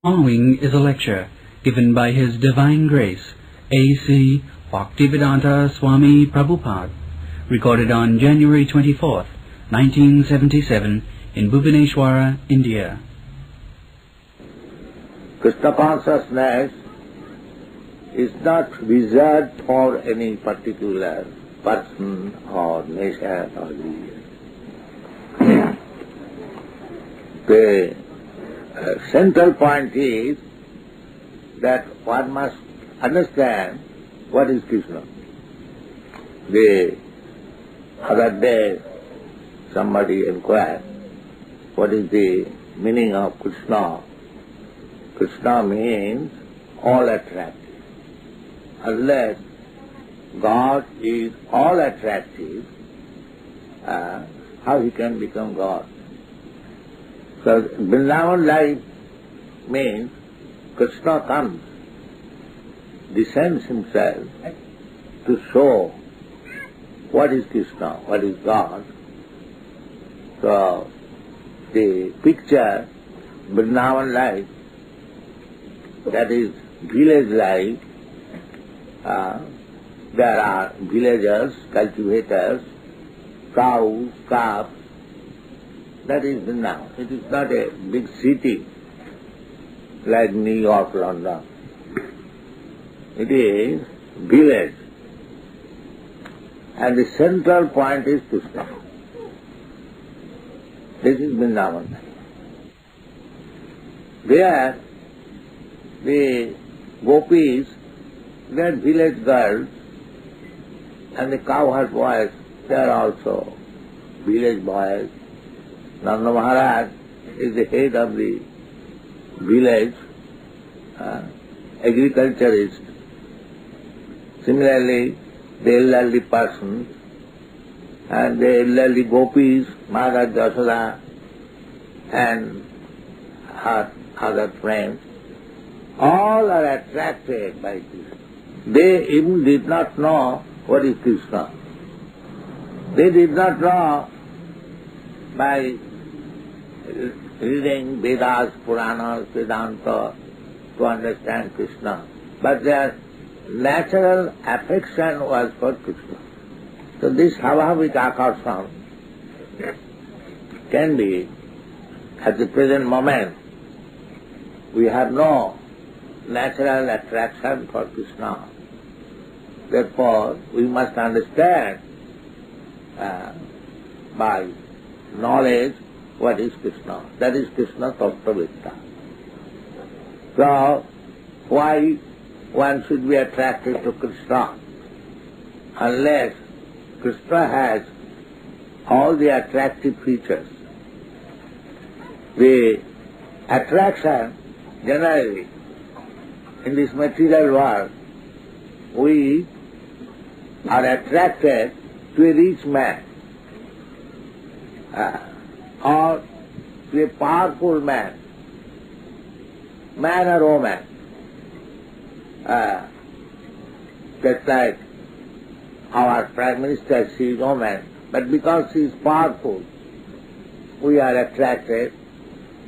Following is a lecture given by His Divine Grace, A.C. Bhaktivedanta Swami Prabhupada, recorded on January 24th, 1977 in Bhuvanesvara, India. Krishna consciousness is not reserved for any particular person or nation or region. The central point is that one must understand what is Krishna. The other day somebody inquired, what is the meaning of Krishna? Krishna means all attractive. Unless God is all attractive, how he can become God? So Vrindavan life means Krishna comes, descends himself to show what is Krishna, what is God. So the picture, Vrindavan life, that is village life, there are villagers, cultivators, cows, calves. That is Vrindavan. It is not a big city like New York, London. It is village. And the central point is Krishna. This is Vrindavan. There, the gopis, they are village girls, and the cowherd boys, they are also village boys. Nanda Maharaj is the head of the village, agriculturist. Similarly, the elderly persons and the elderly gopis, Mother Jashoda and her other friends, all are attracted by Krishna. They even did not know what is Krishna. They did not know by reading Vedas, Puranas, Vedanta to understand Krishna. But their natural affection was for Krishna. So this Svabhavik Akarshan can be, at the present moment, we have no natural attraction for Krishna. Therefore, we must understand by knowledge what is Krishna. That is Krishna Tattvavitta. So, why one should be attracted to Krishna? Unless Krishna has all the attractive features. The attraction, generally, in this material world, we are attracted to a rich man, or to a powerful man, man or woman. Just like our Prime Minister, she is woman, but because she is powerful, we are attracted,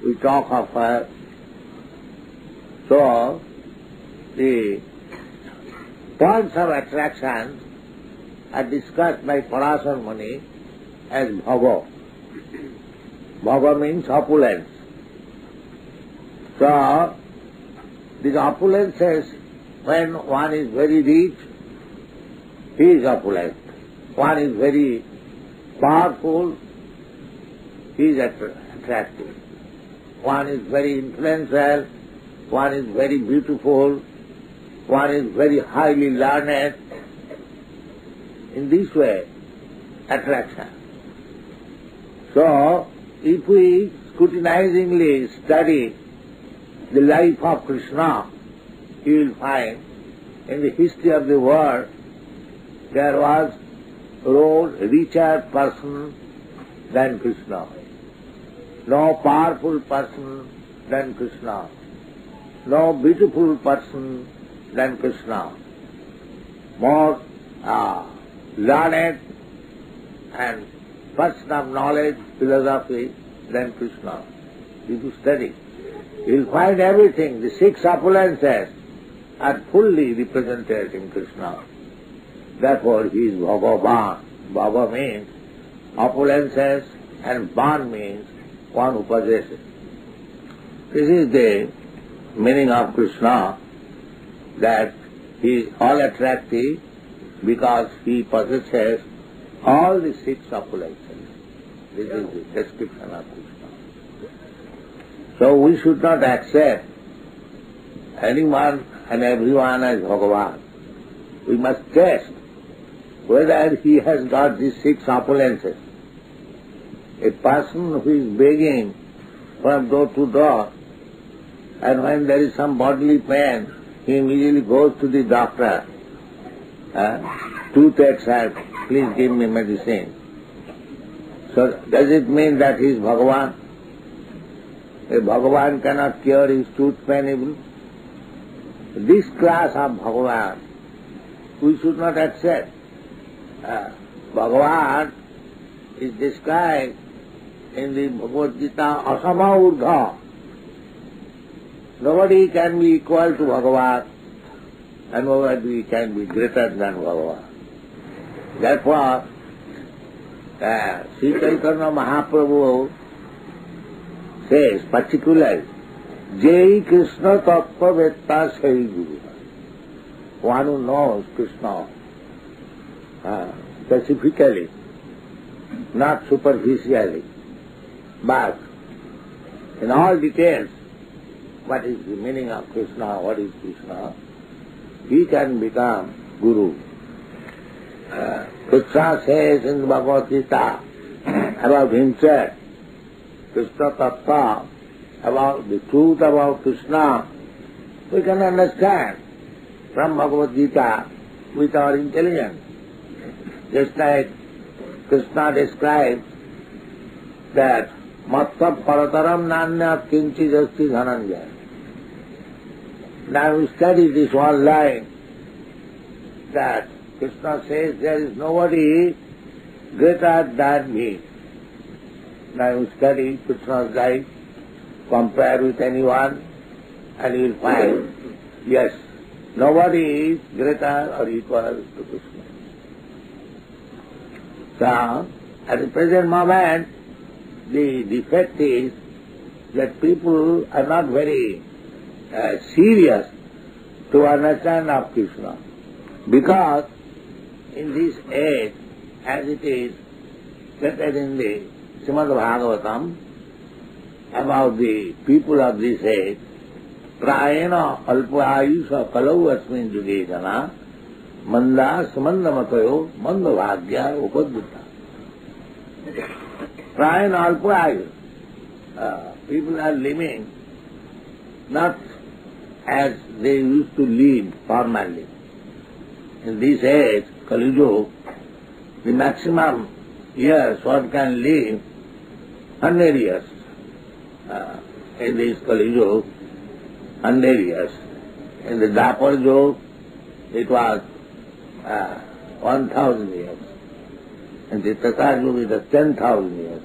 we talk of her. So, the points of attraction are discussed by Parasar Muni as bhava. Bhava means opulence. So, these opulences, when one is very rich, he is opulent. One is very powerful, he is attractive. One is very influential, one is very beautiful, one is very highly learned. In this way, attraction. So, if we scrutinizingly study the life of Krishna, you will find in the history of the world there was no richer person than Krishna, no powerful person than Krishna, no beautiful person than Krishna, more learned and person of knowledge, philosophy than Krishna. If you study, you'll find everything. The six opulences are fully represented in Krishna. Therefore he is Bhagavan. Bhava means opulences and Van means one who possesses. This is the meaning of Krishna, that he is all attractive because he possesses all the six opulences. This is the description of Krishna. So we should not accept anyone and everyone as Bhagavan. We must test whether he has got these six opulences. A person who is begging from door to door, and when there is some bodily pain, he immediately goes to the doctor. Toothache, sir, please give me medicine. So does it mean that he is Bhagavan? A Bhagavan cannot cure his tooth pain even. This class of Bhagavan we should not accept. Bhagavan is described in the Bhagavad Gita asama urdha. Nobody can be equal to Bhagavan, and nobody can be greater than Bhagavan. Therefore, Sri Chaitanya Mahaprabhu says particularly, Jai Krishna Tattva Vetta Sai Guru. One who knows Krishna specifically, not superficially, but in all details, what is the meaning of Krishna, what is Krishna, he can become Guru. Krishna says in the Bhagavad Gita about himself, Krishna Tattva, about the truth about Krishna, we can understand from Bhagavad Gita with our intelligence. Just like Krishna describes that Matta Parataram Nanya Kinchi Jasti Dhananjaya. Now we study this one line that Krishna says there is nobody greater than me. Now you study Krishna's life, compare with anyone, and you will find, yes, nobody is greater or equal to Krishna. So, at the present moment, the defect is that people are not very serious to understand of Krishna, because in this age, as it is stated in the Srimad Bhagavatam, about the people of this age, prayena alpa ayusha kalau asmin juge jana manda samanda matayo manda bhagya upadvita. Prayena alpa ayusha. People are living not as they used to live formerly. In this age, Kali Yuga, the maximum years one can live 100 years. In this Kali Yuga, 100 years. In the Dapar Yuga, it was 1,000 years. In the Tatar Yuga, it was 10,000 years.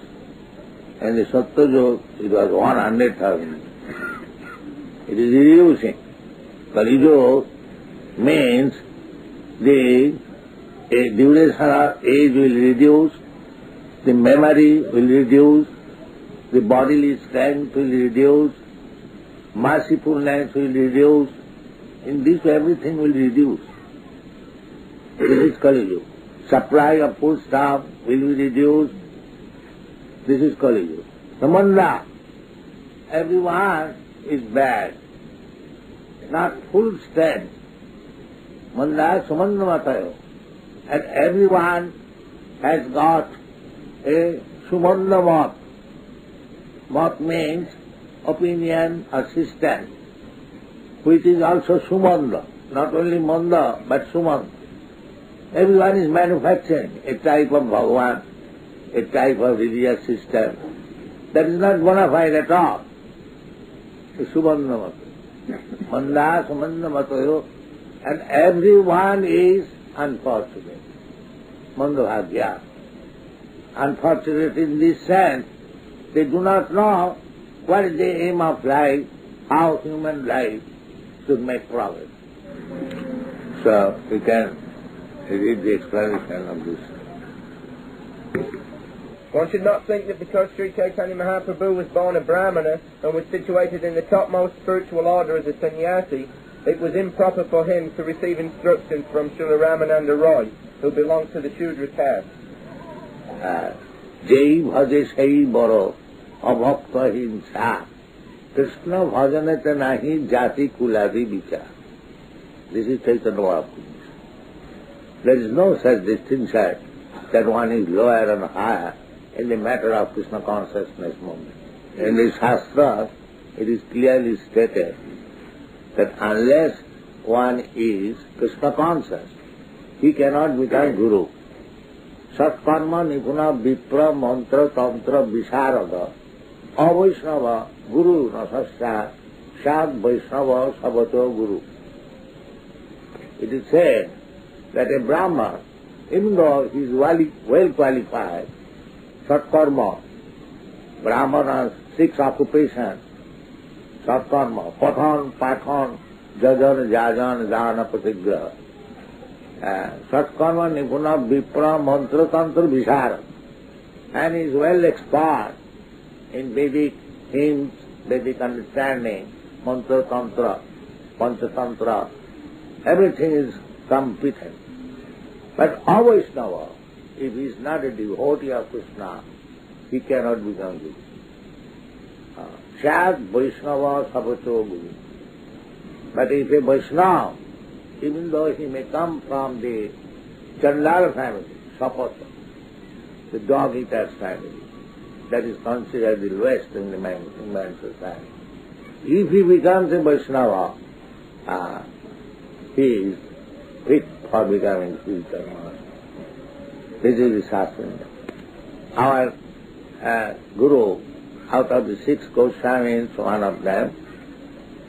In the Satya Yuga, it was 100,000 years. It is reducing. Kali Yuga means the duration of age will reduce, the memory will reduce, the bodily strength will reduce, mercifulness will reduce. In this everything will reduce. This is Kali Yuga. Supply of foodstuff will be reduced. This is Kali Yuga. Samanda, everyone is bad, not full strength. Manda Sumanda Matayo. And everyone has got a Sumanda Mat. Mat means opinion or system, which is also Sumanda. Not only Manda, but Sumanda. Everyone is manufacturing a type of Bhagavan, a type of religious system. That is not bona fide at all. It's Sumanda Matayo. Manda Sumanda Matayo. And everyone is unfortunate. Mandabhagya. Unfortunate in this sense, they do not know what is the aim of life, how human life should make progress. So we can read the explanation of this. One should not think that because Sri Chaitanya Mahaprabhu was born a Brahmana and was situated in the topmost spiritual order as a sannyasi, it was improper for him to receive instructions from Srila Ramananda Roy, who belonged to the Shudra caste. Jai bhaje sai baro abhakta hinsa Krishna bhajanete nahi jati kuladi vichar. This is Chaitanya Mahaprabhu. There is no such distinction that one is lower and higher in the matter of Krishna consciousness movement. In the Shastra, it is clearly stated that unless one is Krishna conscious, he cannot become Guru. Satkarma nipuna vipra mantra tantra visharada avaishnava guru nasasya sad vaishnava sabato guru. It is said that a Brahman, even though he is well qualified, Satkarma, Brahmana's 6 occupations, Satkarma, Pathan, Pathan, Jajan, Jajan, Jana, Patigraha. Satkarma, Nipuna, Vipra, Mantra, Tantra, Vishara. And he is well expert in Vedic hymns, Vedic understanding, Mantra, Tantra, Panchatantra. Everything is competent. But Avaishnava, if he is not a devotee of Krishna, he cannot become Guru. Shad Vaishnava Sabato Guru. But if a Vaishnava, even though he may come from the Chandala family, Sapata, the dog eater's family, that is considered the lowest in the human society. If he becomes a Vaishnava, he is fit for becoming spiritual master. This is the Shastra. Our Guru, out of the 6 Goswamis, one of them,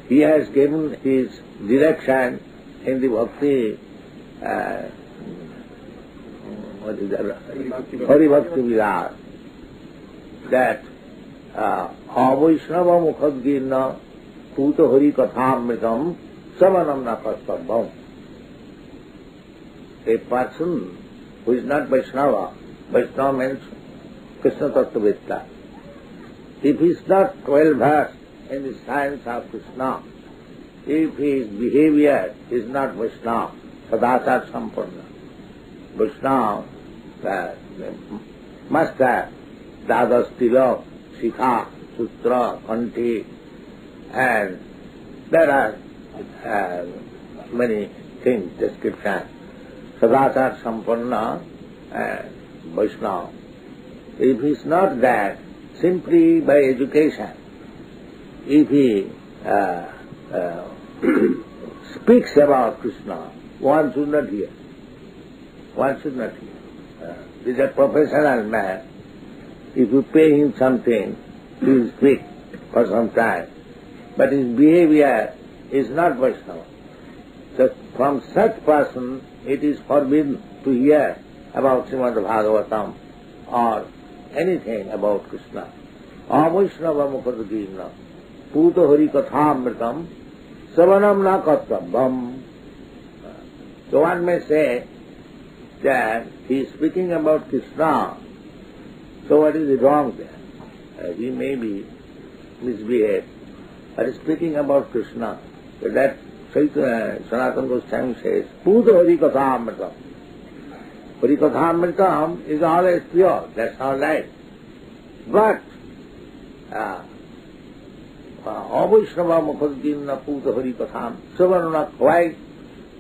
he has given his direction in the Bhakti, Hari Bhakti Vilas, that Avaishnava Mukhadgirna Puta Hari Kathamritam Savanam Nakastabham. A person who is not Vaishnava, Vaishnava means Krishna Tattvavitta. If he is not well versed in the science of Krishna, if his behavior is not Vaishnava, Sadachar Sampurna, Vaishnava must have Dadas Tilak, Shikha, Sutra, Kanti, and there are many things, descriptions. Sadachar Sampurna and Vaishnava. If he is not that, simply by education, if he speaks about Krishna, one should not hear. One should not hear. This is a professional man. If you pay him something, he will speak for some time. But his behavior is not Vaishnava. So from such person, it is forbidden to hear about Srimad Bhagavatam or anything about Krishna. Avaishnava Mukhadgirna Puta Hari Kathamritam Savanam Na Kattabham. So one may say that he is speaking about Krishna, so what is wrong there? He may be misbehaved, but speaking about Krishna, so that Sanatana Goswami says, Puta Hari Kathamritam. Hari Kathamritam is always pure, that's our life. But Avaishnava Mukhadgirna Puta Hari Katham Savarna quite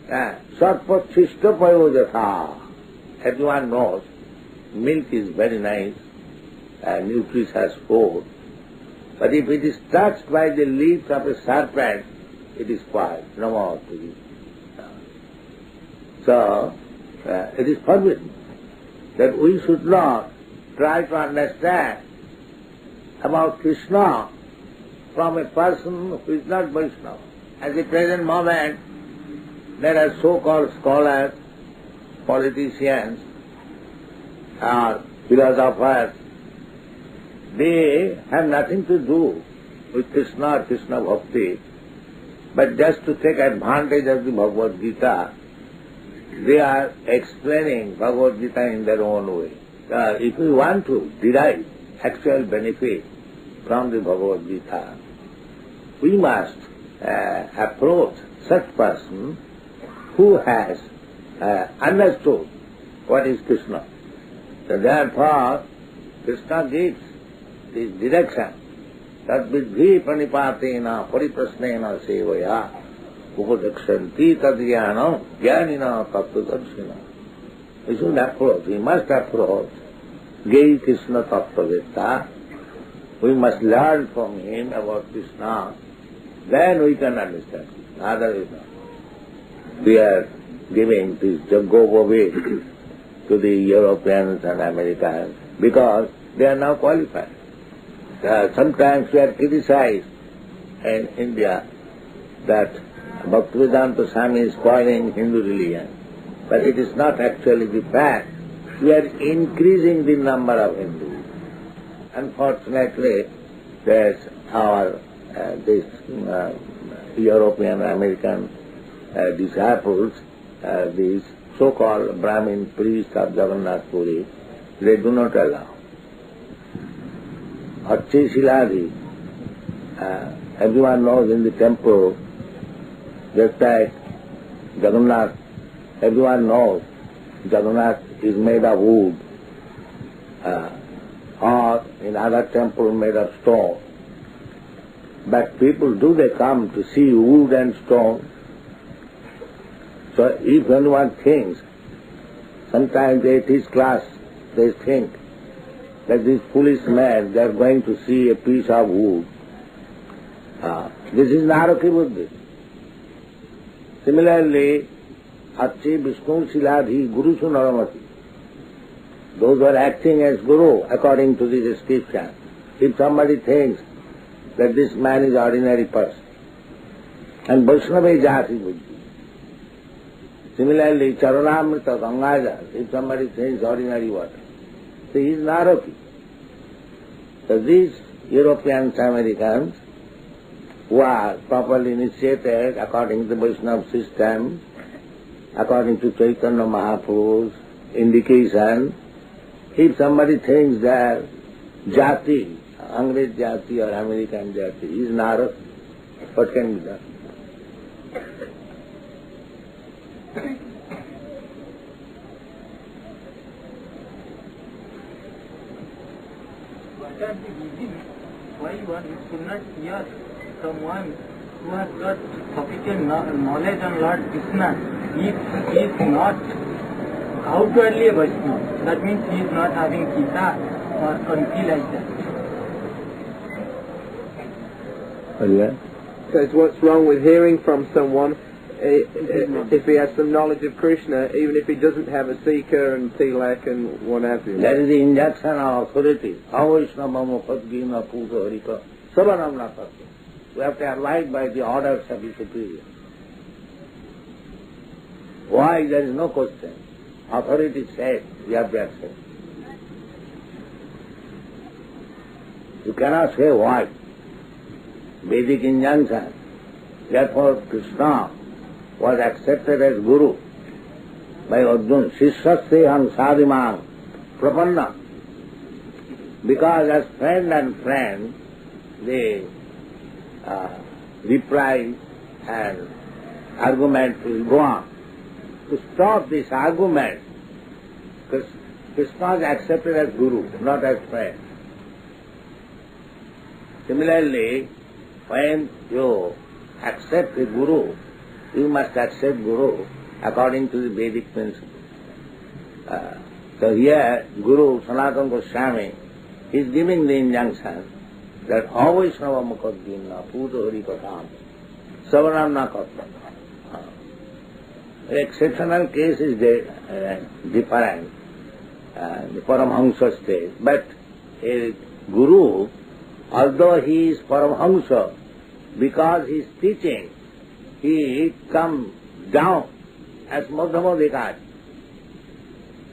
Sarpat Shishta Payojatha. Everyone knows milk is very nice, nutritious food, but if it is touched by the leaves of a serpent, it is spoiled, no more to eat. So, it is forbidden that we should not try to understand about Krishna from a person who is not Vaishnava. At the present moment, there are so-called scholars, politicians, or philosophers. They have nothing to do with Krishna or Krishna Bhakti, but just to take advantage of the Bhagavad Gita, they are explaining Bhagavad Gita in their own way. If we want to derive actual benefit from the Bhagavad Gita, we must approach such person who has understood what is Krishna. So therefore, Krishna gives this direction. Tadvidhi pranipatena pariprasnena sevaya upadekshanti tadjnanam jnanina tattvadarshina. We should approach, we must approach Gay Krishna Tattvavetta. We must learn from him about Krishna, then we can understand. Otherwise not. We are giving this Jaggopavit to the Europeans and Americans because they are now qualified. Sometimes we are criticized in India that Bhaktivedanta Swami is spoiling Hindu religion. But it is not actually the fact. We are increasing the number of Hindus. Unfortunately, there's this European American disciples, these so-called Brahmin priests of Jagannath Puri, they do not allow. Acchi Siladhi, everyone knows in the temple, just like Jagannath, everyone knows Jagannath is made of wood, or in other temples made of stone. But people, do they come to see wood and stone? So if anyone thinks, sometimes at his class they think that these foolish men, they are going to see a piece of wood. This is Naraki Buddhi. Similarly, Acchi Vishnu Siladhi Guru Sunaramati. Those who are acting as Guru according to the description. If somebody thinks that this man is ordinary person, and Vaishnava is Jati Buddhi. Similarly, Charanamrita Gangajal, if somebody thinks ordinary water, so he is Naraki. So these Europeans, Americans, who are properly initiated according to the Vaishnava system, according to Chaitanya Mahaprabhu's indication, if somebody thinks that Jati, Angrez Jati or American Jati, is Naraki, what can be done? What are the reasons why one should not hear someone who has got sufficient knowledge on Lord Krishna if he is not outwardly a Vaishnava? That means he is not having Gita or Kanti like that. Says what's wrong with hearing from someone if he has some knowledge of Krishna, even if he doesn't have a seeker and tilak and what have you. That is the injunction of authority. Avaishnava Padgina Puja Harika Savanam Natati. We have to abide by the orders of the superior. Why? There is no question. Authority said, we have to accept. You cannot say why. Vedic injunction. Therefore Krishna was accepted as Guru by Arjuna. Sishasya hang sadimang prapanna. Because as friend and friend, they reply and argument will go on. To stop this argument, Krishna is accepted as Guru, not as friend. Similarly, when you accept a Guru, you must accept Guru according to the Vedic principle. So here, Guru Sanatana Goswami is giving the injunction that Avaishnava Mukadgina Puja Harikatham Savanam na Kattam. An exceptional case is different, the Paramhamsa stage. But a Guru, although he is Paramhamsa, because he is teaching, he comes down as Madhyamadhikari.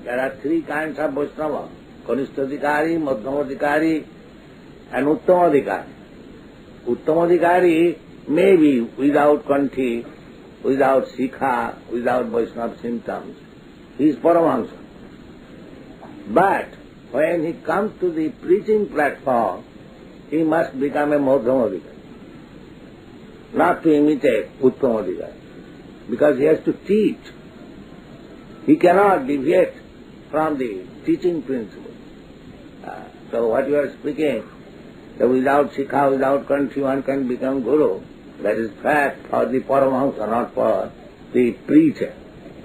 There are three kinds of Vaishnava: Kanishtadhikari, Madhyamadhikari, and Uttamadhikari. Uttamadhikari may be without kanthi, without sikha, without Vaishnava symptoms. He is Paramahansa. But when he comes to the preaching platform, he must become a Madhyamadhikari, not to imitate Uttamadhikari, because he has to teach. He cannot deviate from the teaching principle. So what you are speaking, that without sikha, without country, one can become guru, that is fact for the Paramahansa, not for the preacher.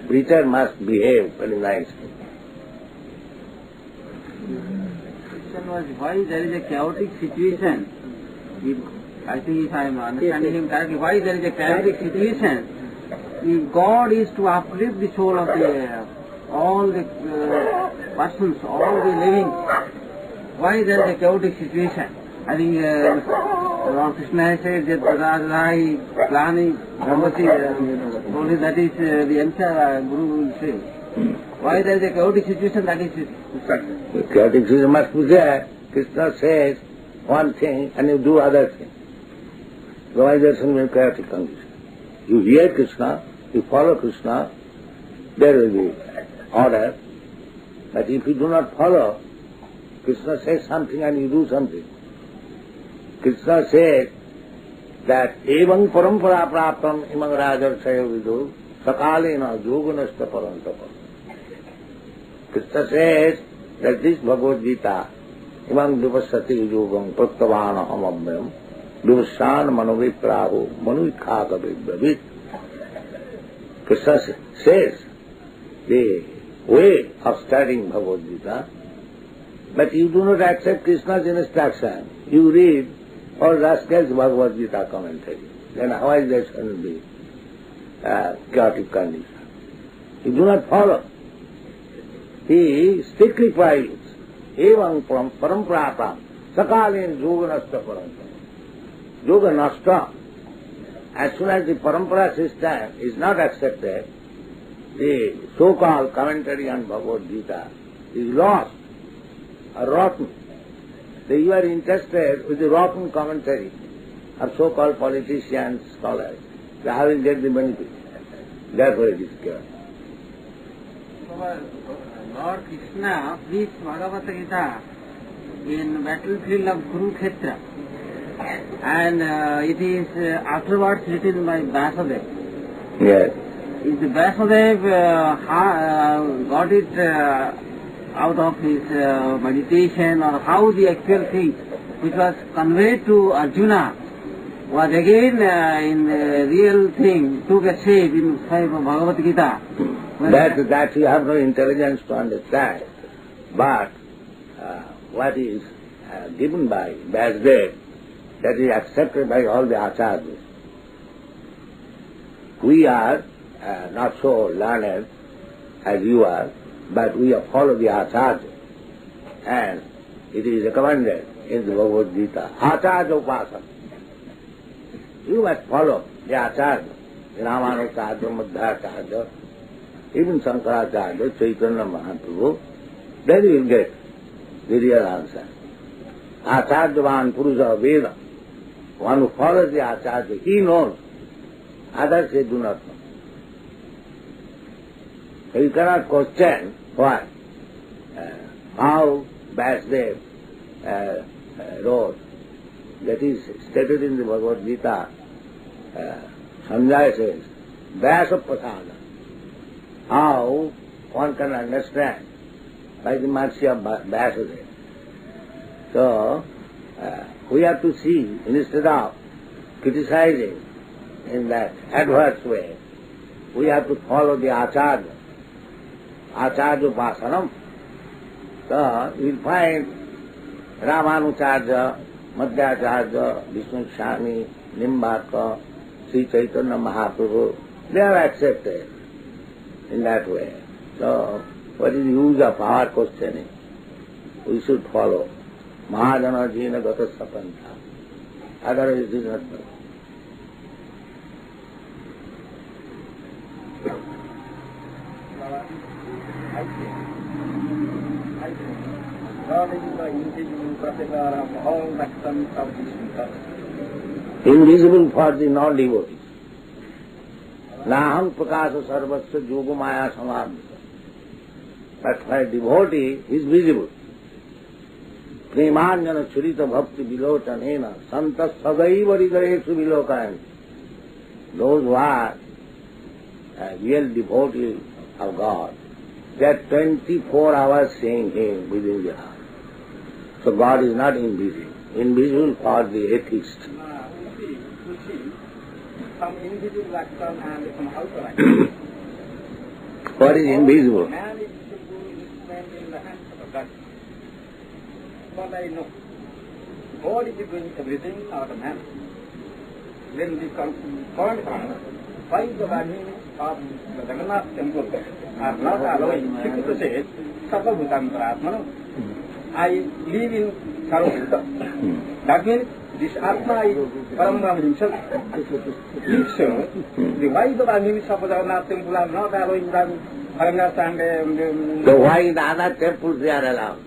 Preacher must behave very nicely. Question was why there is a chaotic situation. I think if I am understanding him correctly, why there is a chaotic situation? If God is to uplift the soul of all the persons, all the living, why there is a chaotic situation? I think Lord Krishna has said that Radha is planning, Bhagavati, only that is the answer Guru will say. Why there is a chaotic situation, that is it. The chaotic situation must be there. Krishna says one thing and you do other thing. Otherwise there is no chaotic condition. You hear Krishna, you follow Krishna, there will be order. But if you do not follow, Krishna says something and you do something. Krishna says that evam parampara praptam imang rajarshaya vidu sakalena yoganasta parantapa. Krishna says that this Bhagavad Gita imang vipassati yogam prattavana amabhyam vipassan manovipraho manuikhaka vibhavit. Krishna says the way of studying Bhagavad Gita, but you do not accept Krishna's instruction. You read all rascals Bhagavad Gita commentary. Then how is there going to be chaotic condition? You do not follow. He strictly prohibits. Evam paramprapam sakalin yoganasta parantapa. Yoga nasta. As soon as the parampara system is not accepted, the so-called commentary on Bhagavad Gita is lost or rotten. So you are interested with the rotten commentary of so-called politicians, scholars. So how will get the benefit? Therefore it is chaos. Lord Krishna preached Bhagavad Gita in battlefield of Kurukshetra, and it is afterwards written by Vyasadeva. Yes. Is the Vyasadeva got it out of his meditation, or how the actual thing which was conveyed to Arjuna was again in real thing took a shape in Bhagavad Gita? That you have no intelligence to understand. But what is given by Vyasadeva, that is accepted by all the acharyas. We are not so learned as you are, but we have followed the acharya. And it is recommended in the Bhagavad Gita, acharya upasana. You must follow the acharya, the Ramanacharya, Madhvacharya, even Shankaracharya, Chaitanya Mahaprabhu. Then you will get the real answer. Acharyavan Purusha Veda. One who follows the acharya, he knows. Others they do not know. So you cannot question why, how Vyasadeva wrote. That is stated in the Bhagavad Gita. Sanjaya says, Vyasa Prasada. How one can understand by the mercy of Vyasadeva. So, we have to see, instead of criticizing in that adverse way, we have to follow the acharya. Acharya upasanam. So, you will find Ramanucharya, Madhyacharya, Vishnu Swami, Nimbaka, Sri Chaitanya Mahaprabhu, they are accepted in that way. So, what is the use of our questioning? We should follow Mahajana Jina Gata Sapanta. Otherwise it is not good. God is the individual particular of all actions of this world. invisible for the non-devotees. Naham prakasa sarvasya yogamaya samadhita. But for a devotee, he is visible. Premanjana churita bhakti vilotanena santas sadaiva hridayesu vilokayanti. Those who are a real devotee of God, they are 24 hours seeing Him within their heart. So God is not invisible. Invisible for the atheist. We see some invisible action and some outer action. What is invisible? Man is to do instrument in the hands of God. But I know God is doing everything out of man. When we come to point from why the values of the Jagannath temple are not allowing people to say Sarvabhutantaratmana. I live in Sarvabhuta. That means this Atma is Parambrahma himself. If so, the why the values of the Jagannath temple are not allowing them Harangas and So why in the other temples they are allowed?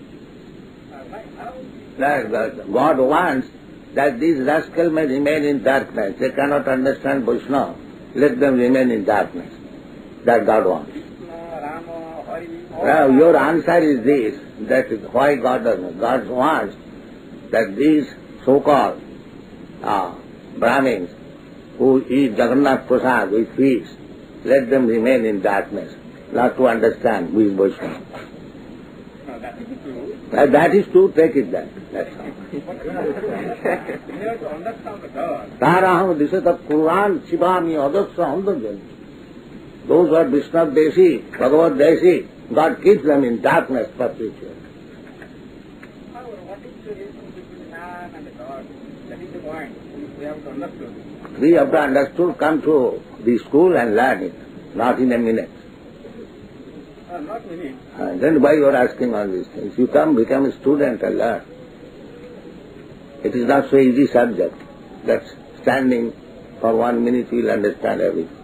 God wants that these rascals may remain in darkness. They cannot understand Vaishnava. Let them remain in darkness. That God wants. Now your answer is this, that is why God doesn't. God wants that these so-called Brahmins who eat Jagannath Prasad with fish, let them remain in darkness, not to understand who is Vaishnava. That is true, take it that. That's all. Taraham disata Quran Shivami Adasya Handajan. Those who are Vishnu Desi, Bhagavad Desi, God keeps them in darkness perpetually. What is the relation between man and God? That is the point. We have to understand. We have to understand, come to the school and learn it, not in a minute. Not minute. Then why you are asking all these things? You come, become a student and learn. It is not so easy subject that standing for 1 minute you will understand everything.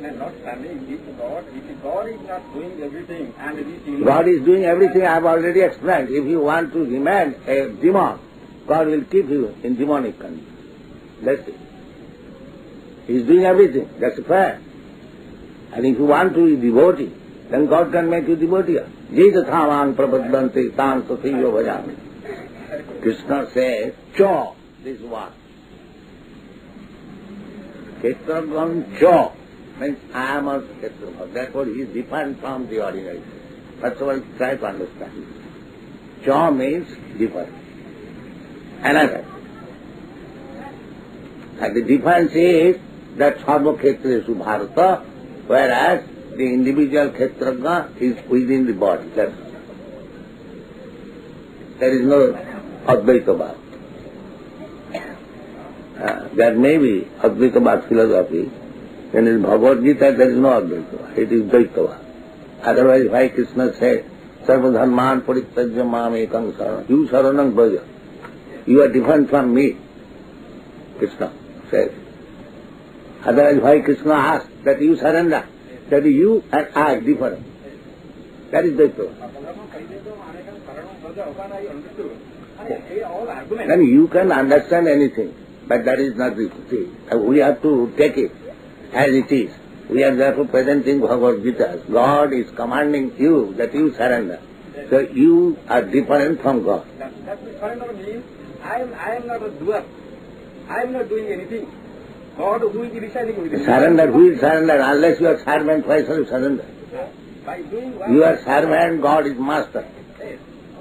And not standing with God. If God is not doing everything and it is God is doing everything, I have already explained. If you want to remain a demon, God will keep you in demonic condition. That's it. He is doing everything. That's a fact. And if you want to be devotee, then God can make you devotee. Jidhathavan prabhadante tan sathiyo bhajami. Krishna says, Cho, this word. Kshetragan Cho means I am a Kshetragan. Therefore he is different from the ordinary. First of all, try to understand. Cho means different. Another. And the difference is that Sarva Kshetresu Bharata, whereas the individual Kshetraga is within the body. That's all. There is no Advaita Bhava. There may be Advaita Bhava philosophy. Then in Bhagavad Gita there is no Advaita Bhava. It is Dvaita Bhava. Otherwise why Krishna said, Sarva dharman parityajya mam ekam saranam. You saranam bhaja. You are different from me. Krishna says. Otherwise why Krishna asked that you surrender? That you and I different. That is Dvaita Bhava. Then you can understand anything, but that is not the thing. We have to take it as it is. We are therefore presenting Bhagavad Gita. God is commanding you that you surrender. So you are different from God. That surrender means I am not a doer. I am not doing anything. God who is residing with me. Surrender, who is surrender? Unless you are servant, why shall you surrender? By doing what? You are servant, God is master.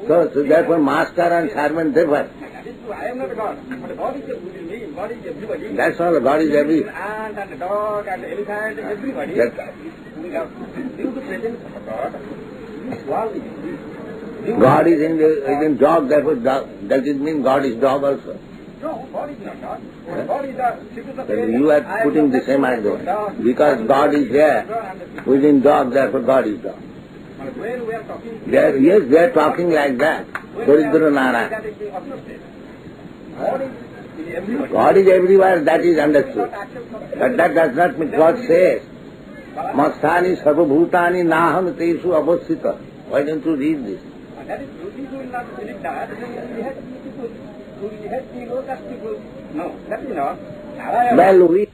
So therefore master and servant differ. That is true. I am not a God. But God is within me. God is everybody. That's all. God is every. Ant and the dog and the elephant, everybody. We have due to presence of God. God is in dog, therefore dog. Does it mean God is dog also? No, God is not God. God is the secret of Then you are putting the same idea. Because God is there within dog, therefore God is dog. When we are talking, Yes, they are talking like that. Suridra Narayan. that is the opposite. God is in everybody. God is everywhere, that is understood. But that does not mean God says, Masthani sarvabhutani naham tesu avasita. Why don't you read this? That is, those people will not believe that. Then we have people who have people, just people. No, that is not. Well, we